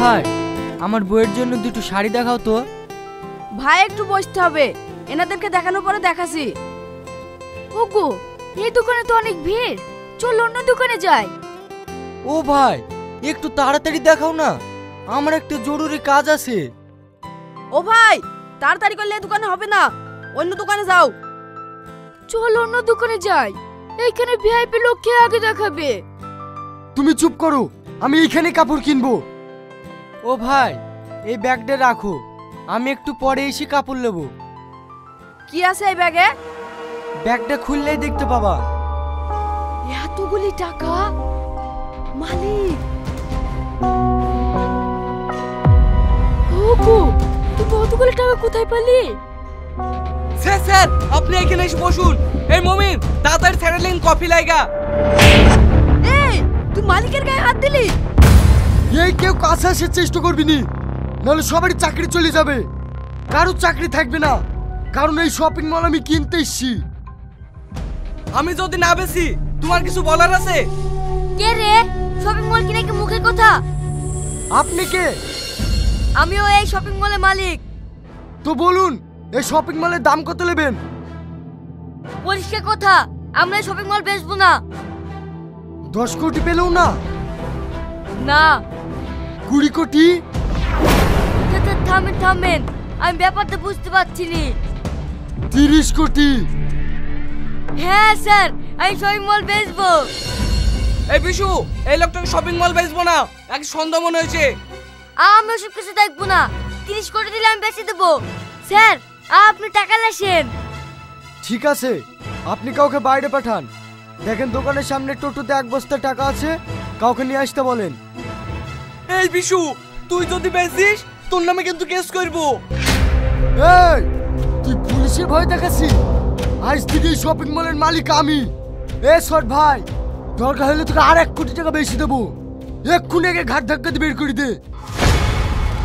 ভাই, আমার বউয়ের জন্য দুটো শাড়ি দেখাও তো। ভাই একটু বসতে হবে, এনাদেরকে দেখানোর পরে দেখাছি। ওগো, এই দোকানে তো অনেক ভিড়, চল অন্য দোকানে যাই। ও ভাই, একটু তাড়াতাড়ি দেখাও না, আমার একটা জরুরি কাজ আছে। ও ভাই, তাড়াতাড়ি করলে এই দোকানে হবে না, অন্য দোকানে যাও। চল অন্য দোকানে যাই, এইখানে ভিআইপি লোক কে আগে দেখাবে। তুমি চুপ করো, আমি এইখানে কাপড় কিনবো। ও ভাই, এই ব্যাগটা রাখো, আমি একটু পরে এসে কাপড় নেব। কি আছে এই ব্যাগে? ব্যাগটা খুললেই দেখতে পাবা। এতগুলি টাকা, মালিক। ওগো, তুমি অতগুলি টাকা কোথায় পেলে? স্যার স্যার, আপনি এখানে এসে বসুন। এই মমিন, তাড়াতাড়ি স্যারেলিন কফি লাইগা। এই, তুই মালিকের গায়ে হাত দিলি? এই কেউ কাছে আসার চেষ্টা করবি নি, নাহলে সবারই চাকরি চলে যাবে, কারো চাকরি থাকবে না। কারণ এই শপিং মল আমি কিনতে এসেছি। আমি যদি না বেশি, তোমার কিছু বলার আছে? কে রে? শপিং মল কিনে কি মুখের কথা? আপনি কে? আমিও এই শপিং মলের মালিক। তো বলুন, এই শপিং মলের দাম কত নেবেন? পরিষ্কার কথা, আমরা এই শপিং মল বেচবো না। 10 কোটি পেলেও না? না। 20 কোটি? থামেন থামেন, আমি ব্যাপারটা বুঝতে পারছি নি। 30 কোটি? হ্যাঁ স্যার, আমি শপিং মল বেচবো। এই বিশু, এই লোকটাকে শপিং মল বেচবো না, এক সন্দেহ মনে হয়েছে। আমি ওসব কিছু দেখবো না, 30 কোটি দিলে আমি বেচে দেবো। স্যার, আপনি টাকা লেসেন। ঠিক আছে, আপনি কাউকে বাইরে পাঠান। দেখেন দোকানের সামনে টোটোতে 1 বস্তা টাকা আছে, কাউকে নিয়ে আসতে বলেন। এই বিশু, তুই যদি বেচিস, তোর নামে কিন্তু কেস করবো। এই, তুই পুলিশের ভয় দেখাচ্ছি? আজ থেকে এই শপিং মলের মালিক আমি। এ সর ভাই, দরকার হলে তোকে আর 1 কোটি টাকা বেশি দেবো। এক্ষুনি একে ঘাট ধাক্কা দিয়ে বের করে দে।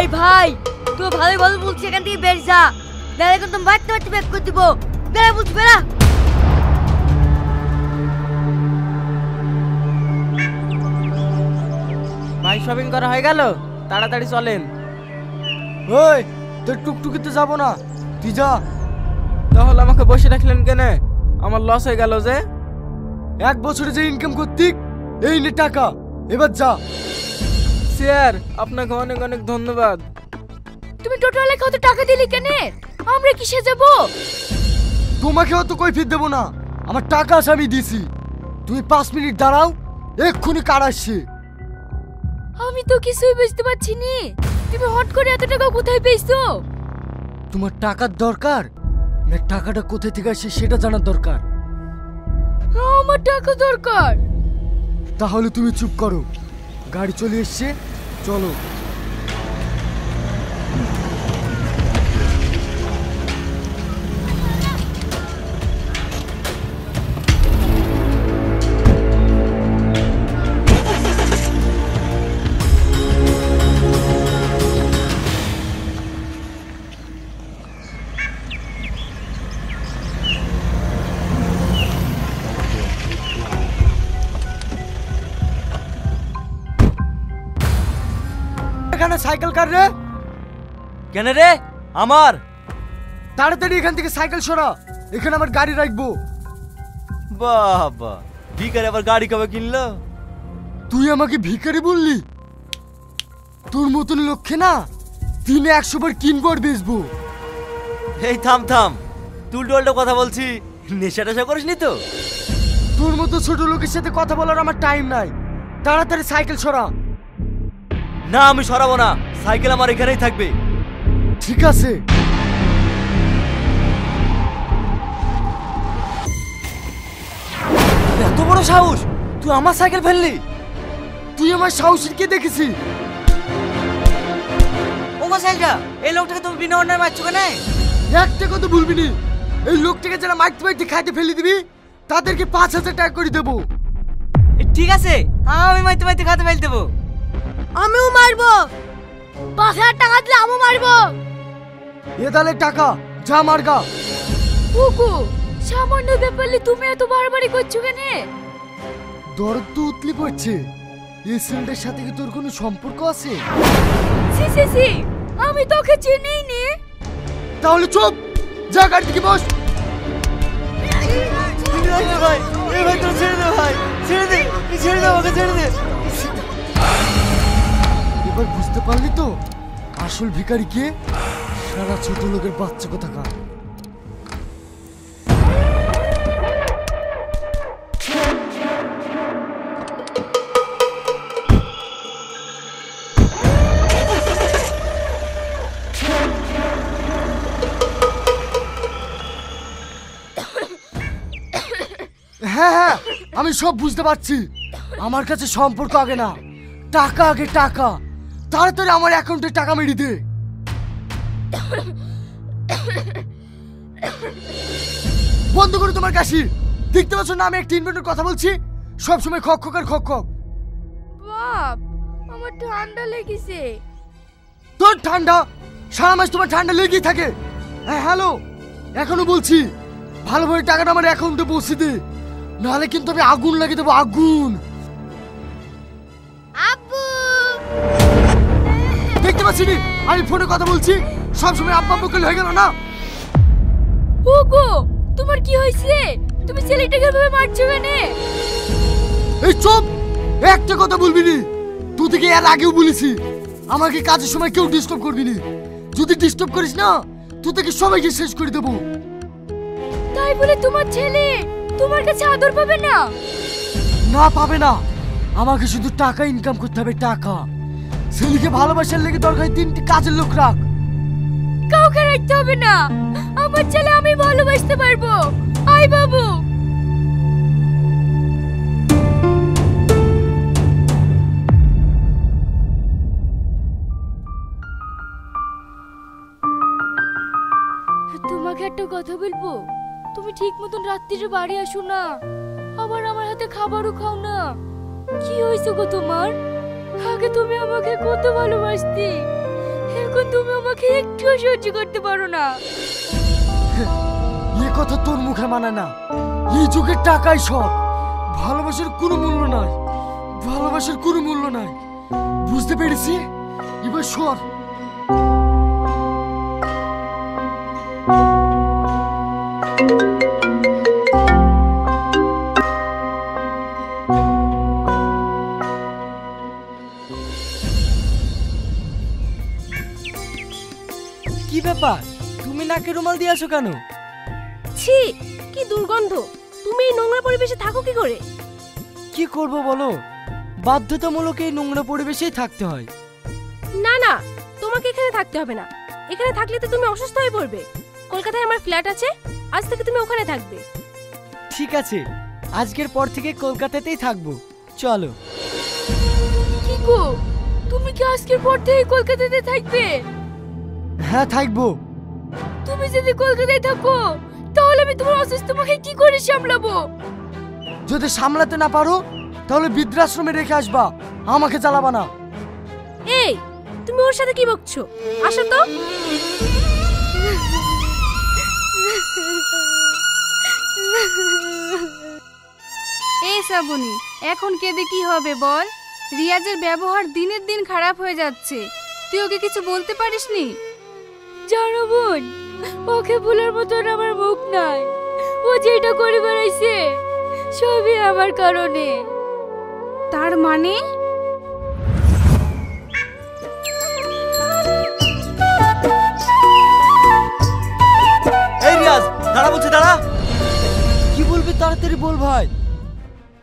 এই ভাই, তুই ভালো ভালো বলছিস, এখান থেকে বের যা, নাহলে কিন্তু বাড়তে বাড়তে ব্যাক করে দিব। বেড়া বলছি, বেড়া। ভাই, শপিং করা হয়ে গেল, তাড়াতাড়ি চলেন। ওই, তোর টুকটুকিতে যাবো না, তুই যা। তাহলে আমাকে বসে রাখলেন কেন? আমার লস হয়ে গেল যে। 1 বছরে যে ইনকাম করতিক, এই নে টাকা, এবার যা। স্যার, আপনাকে অনেক অনেক ধন্যবাদ। তুমি টোটালে কত টাকা দিলি কেন? আমরা কিসে যাব? তোমাকে অত কৈফিয়ত দেবো না, আমার টাকা আছে আমি দিছি। তুমি 5 মিনিট দাঁড়াও, এক্ষুনি কার আসছে। আমি তো কিছুই বুঝতে পারছি নি, তুমি হট করে এত টাকা কোথায় পেয়েছো? তোমার টাকার দরকার না টাকাটা কোথা থেকে আসছে সেটা জানার দরকার? আমার টাকা দরকার। তাহলে তুমি চুপ করো, গাড়ি চলে এসছে, চলো। এখানে সাইকেল কার রে? কেন রে? আমার। তাড়াতাড়ি এখান থেকে সাইকেল সরা, এখানে আমার গাড়ি রাখবো। বাবা, ভিখারি আবার গাড়ি কবে কিনলো? তুই আমাকে ভিখারি বললি? তোর মতন লক্ষ্যে না, দিনে 100 বার কিনবো আর বেচবো। এই থাম থাম, তুলটোল্টো কথা বলছি, নেশা টেশা করিসনি তো? তোর মতো ছোট লোকের সাথে কথা বলার আমার টাইম নাই, তাড়াতাড়ি সাইকেল সরা। না, আমি সরাবো না, সাইকেল আমার এখানেই থাকবে। ঠিক আছে। এত বড় সাহস, তুই আমার সাইকেল ফেললি? তুই আমার সাহসীর কে দেখেছি? ও সাইকেলটা, এই লোকটাকে তুমি বিনা অন্যায় মারছো কেন? একটা কথা ভুলবি নি, এই লোকটাকে যারা মাইতে মাইতে খাইতে ফেলে দিবি তাদেরকে 5000 টাকা করে দেবো। ঠিক আছে, আমি মাইতে মাইতে খাতে ফেল দেবো। আমিও মারবো, 5000 টাকা দিলে আমিও মারবো। এ তাহলে টাকা, যা মারগা। ওগো, সামান্য ব্যাপারে তুমি এত বাড়াবাড়ি করছো কেন? দরদ তো উতলি পড়ছে, এই ছেলেটার সাথে কি তোর কোনো সম্পর্ক আছে? সি সি সি, আমি তোকে চিনিই নি। তাহলে চুপ, যা গাড়ি থেকে বস। ভাই এই ভাই তোর ছেড়ে দে ভাই, ছেড়ে দে, ছেড়ে দে আমাকে, ছেড়ে দে। এবার বুঝতে পারলি তো আসল ভিখারি কে? সারা ছোট লোকের বাচ্চা কোথাকার। হ্যাঁ হ্যাঁ, আমি সব বুঝতে পারছি। আমার কাছে সম্পর্ক আগে না, টাকা আগে, টাকা। তাড়াতাড়ি আমার অ্যাকাউন্টে টাকা মেরে দে। বন্ধ করো তোমার কাশি। দেখতে পাচ্ছ না আমি একটা ইনভেন্টর কথা বলছি? সব সময় খক খক আর খক খক। বাপ, আমার ঠান্ডা লেগেছে। তোর ঠান্ডা? সারা মাস তোমার ঠান্ডা লেগেই থাকে। হ্যাঁ হ্যালো, এখনো বলছি ভালোভাবে টাকাটা আমার অ্যাকাউন্টে পৌঁছে দে, নাহলে কিন্তু আমি আগুন লাগিয়ে দেবো, আগুন। আব্বু, দেখতে পাচ্ছি নি আমি ফোনে কথা বলছি, সবসময় আব্বা আব্বু করে হয়ে গেল না? ওগো, তোমার কি হয়েছে? তুমি ছেলেটাকে ভাবে মারছো কেন? এই চুপ, একটা কথা বলবি নি। তুই থেকে এর আগেও বলেছি আমাকে কাজের সময় কেউ ডিস্টার্ব করবি নি। যদি ডিস্টার্ব করিস না তুই থেকে সবাইকে শেষ করে দেবো। তাই বলে তোমার ছেলে তোমার কাছে আদর পাবে না? না, পাবে না। আমাকে শুধু টাকা ইনকাম করতে হবে, টাকা। ছেলেকে ভালোবাসার লেগে দরকার 3টি কাজের লোক রাখ। কাউকে রাখতে হবে না, আমার ছেলে আমি ভালোবাসতে পারবো। আই বাবু। তোমাকে একটা কথা বলবো? তুমি ঠিক মতন রাত্রিরে বাড়ি আসো না, আবার আমার হাতে খাবারও খাও না। কি হয়েছে গো তোমার? আগে তুমি আমাকে কত ভালোবাসতে, এখন তুমি আমাকে একটুও সহ্য করতে পারো না। এ কথা তোর মুখে মানায় না। এই যুগের টাকাই সব। ভালোবাসার কোনো মূল্য নাই, ভালোবাসার কোনো মূল্য নাই। বুঝতে পেরেছি, এবার সর। কি ব্যাপার, তুমি নাকে রুমাল দিয়ে আসো কেন? ছি, কি দুর্গন্ধ। তুমি এই নোংরা পরিবেশে থাকো কি করে? কি করব বলো, বাধ্যতামূলক এই নোংরা পরিবেশেই থাকতে হয়। না না, তোমাকে এখানে থাকতে হবে না। এখানে থাকলে তো তুমি অসুস্থ হয়ে পড়বে। কলকাতায় আমার ফ্ল্যাট আছে, আজ থেকে তুমি ওখানে থাকবে। ঠিক আছে, আজকের পর থেকে কলকাতাতেই থাকবো, চলো। কি গো, তুমি কি আজকের পর থেকে কলকাতাতে থাকবে? হ্যাঁ থাকবো। তুমি যদি কলকাতায় থাকো তাহলে আমি তোমার অসুস্থ মাকে কি করে সামলাবো? যদি সামলাতে না পারো তাহলে বৃদ্ধাশ্রমে রেখে আসবা, আমাকে জ্বালাবা না। এই, তুমি ওর সাথে কি বকছো? আসো তো। এই শ্রাবণী, এখন কেঁদে কি হবে বল? রিয়াজের ব্যবহার দিনের দিন খারাপ হয়ে যাচ্ছে, তুই ওকে কিছু বলতে পারিসনি? জানো বোন, ওকে ভুলার মতন আমার মুখ নাই। ও যেটা করে বেড়াইছে সবই আমার কারণে। তার মানে? এই রিয়াজ, দাঁড়া বলছি, দাঁড়া। কি বলবি তাড়াতাড়ি বল ভাই।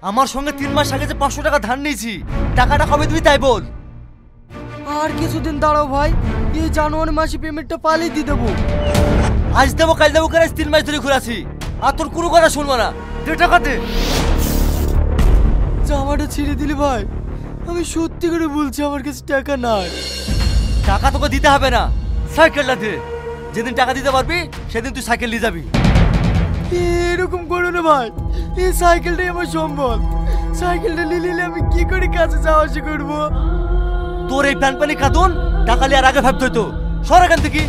আমার সঙ্গে 3 মাস আগে যে 500 টাকা ধার নিয়েছি, টাকাটা কবে দিবি তাই বল। আর কিছুদিন দাঁড়াও ভাই, এই জানুয়ারি মাসে পেমেন্টটা পালিয়ে দিয়ে দেবো। আজ দেবো কাল দেবো করে 3 মাস ধরে ঘুরাছি, আর তোর কোনো কথা শুনবো না। দে টাকা দে। জামাটা ছিঁড়ে দিলি ভাই, আমি সত্যি করে বলছি আমার কাছে টাকা নাই। টাকা তোকে দিতে হবে না, সাইকেলটা দে। যেদিন টাকা দিতে পারবি সেদিন তুই সাইকেল নিয়ে যাবি। এরকম করো না ভাই, এই সাইকেলটাই আমার সম্বল। সাইকেলটা নিলে আমি কি করে কাছে যাওয়া আসা করবো? তোর এই প্যান পানি কাঁদুন টাকা লিয়ার আগে ভাবতে হতো। সর এখান থেকে।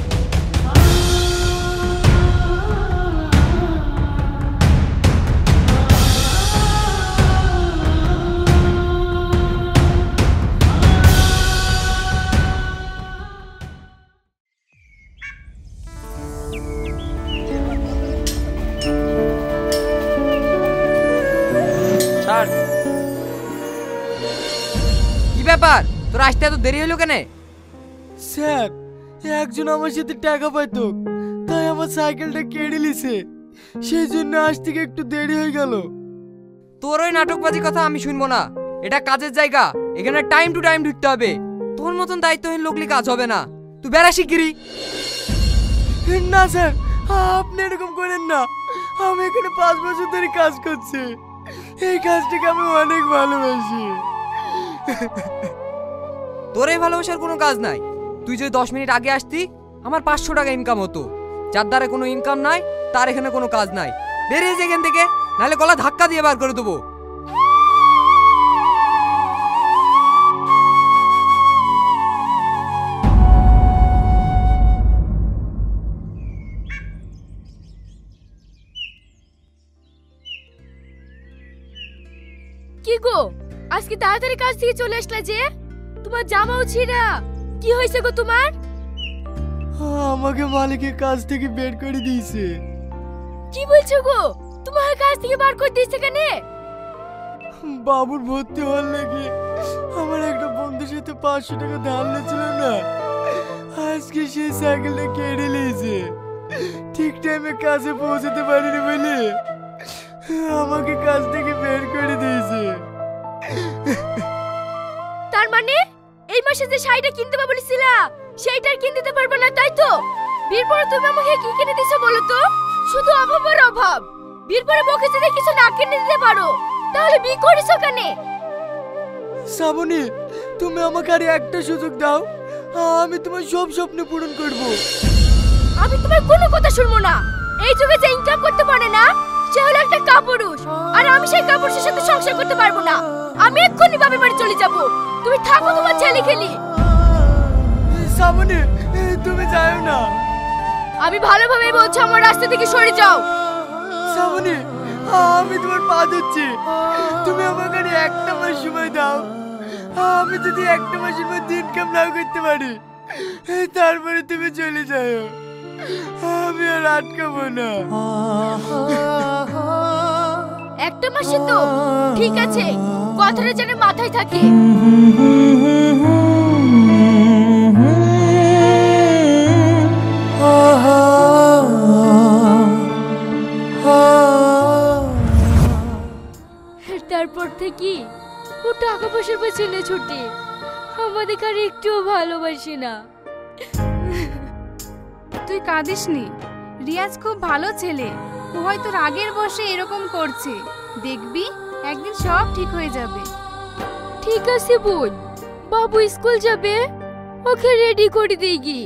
ব্যাপার, তোর আসতে এত দেরি হলো কেন? স্যার, একজন আমার সাথে টাকা পাইতো, তাই আমার সাইকেলটা কেড়ে নিছে, সেই জন্য আজ থেকে একটু দেরি হয়ে গেল। তোর ওই নাটকবাজি কথা আমি শুনবো না। এটা কাজের জায়গা, এখানে টাইম টু টাইম ঢুকতে হবে। তোর মতন দায়িত্বহীন লোকলি কাজ হবে না। তুই বেড়া শিগগিরি। না স্যার, আপনি এরকম করেন না। আমি এখানে 5 বছর ধরে কাজ করছি, এই কাজটাকে আমি অনেক ভালোবাসি। তোর এই ভালোবাসার কোনো কাজ নাই। তুই যদি 10 মিনিট আগে আসতি, আমার 500 টাকা ইনকাম হতো। যার দ্বারা কোনো ইনকাম নাই, তার এখানে কোনো কাজ নাই। বেরিয়ে যা এখান থেকে, নাহলে গলা ধাক্কা দিয়ে বার করে দেবো। কি গো, আজকে তাড়াতাড়ি কাজ থেকে চলে আসলা যে? তোমার জামাও ছিঁড়া, কি হয়েছে গো তোমার? আমাকে মালিকের কাজ থেকে বের করে দিয়েছে। কি বলছো গো? তোমার কাজ থেকে বার করে দিয়েছে কেন? বাবুর ভর্তি হওয়ার লাগে আমার একটা বন্ধুর সাথে 500 টাকা ধার নিয়েছিল না, আজকে সেই সাইকেলটা কেড়ে নিয়েছে। ঠিক টাইমে কাজে পৌঁছাতে পারিনি বলে আমাকে কাজ থেকে বের করে দিয়েছে। তার মানে এই মাসে যে শাড়িটা কিনতে পারবো বলেছিলা, সেইটা আর কিনতে পারবে না, তাই তো? বিয়ের পরে তুমি আমাকে কি কিনে দিছো বলো তো? শুধু অভাব আর অভাব। বিয়ের পরে বকে যদি কিছু না কিনে দিতে পারো, তাহলে বিয়ে করেছো কেন? শ্রাবণী, তুমি আমাকে আর একটা সুযোগ দাও, আমি তোমার সব স্বপ্ন পূরণ করব। আমি তোমার কোনো কথা শুনবো না। এই যুগে যে ইনকাম করতে পারে না, সে হলো একটা কাপুরুষ, আর আমি সেই কাপুরুষের সাথে সংসার করতে পারবো না। আমি এক্ষুনি বাপের বাড়ি চলে যাব। তুমি থাকো তোমার ছেলে খেলি। শ্রাবণী, তুমি যাও না। আমি ভালোভাবে বলছি, আমার রাস্তা থেকে সরে যাও। শ্রাবণী, আমি তোমার পা ধরছি, তুমি আমাকে আর একটা মাস সময় দাও। আমি যদি একটা মাসের মধ্যে ইনকাম না করতে পারি, তারপরে তুমি চলে যাও। আমি আর আটকাবো না। একটা মাসে তো ঠিক আছে, কথাটা যেন মাথায় থাকে। তারপর থেকে ও টাকা পয়সার পেছনে ছুটে আমাদের আর একটুও ভালোবাসে না। তুই কাঁদিস নি, রিয়াজ খুব ভালো ছেলে। ও হয়তো রাগের বশে এরকম করছে, দেখবি একদিন সব ঠিক হয়ে যাবে। ঠিক আছে বোন, বাবু স্কুল যাবে, ওকে রেডি করে দিই গি।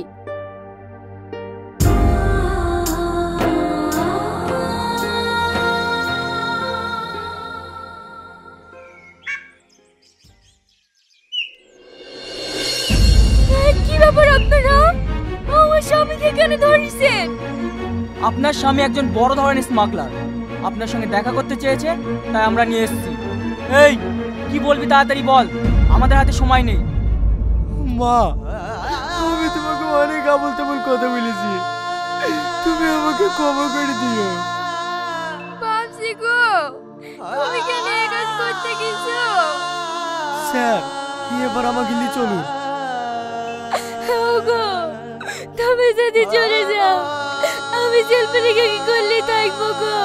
কি ব্যাপার আপনারা? আমার স্বামীকে কেন ধরেছেন? আপনার স্বামী একজন বড় ধরনের স্মাগলার, আপনার সঙ্গে দেখা করতে চেয়েছে, তাই আমরা নিয়ে এসেছি। এই, কি বলবি তাড়াতাড়ি বল, আমাদের হাতে সময় নেই। মা, আমি তোমাকে অনেক আবল তাবল কথা বলেছি, তুমি আমাকে ক্ষমা করে দিও। বাপসি গো, তুমি কেন এই কাজ করতে গেছো? স্যার, এবার আমাকে নিয়ে চলুন। ওগো, তুমি যদি চলে যাও, আমি জেলপরিকে কি করলে থাকবো গো?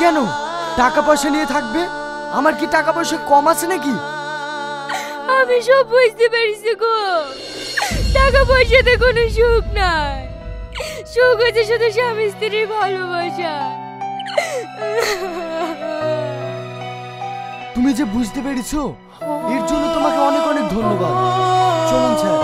কেন টাকা পয়সা নিয়ে থাকবে? আমার কি টাকা পয়সা কম আছে নাকি? আমি সব বুঝতে পেরেছি গো, টাকা পয়সাতে কোনো সুখ নাই। সুখ হচ্ছে শুধু স্বামী স্ত্রীর ভালোবাসা। তুমি যে বুঝতে পেরেছো, এর জন্য তোমাকে অনেক অনেক ধন্যবাদ। চলুন স্যার।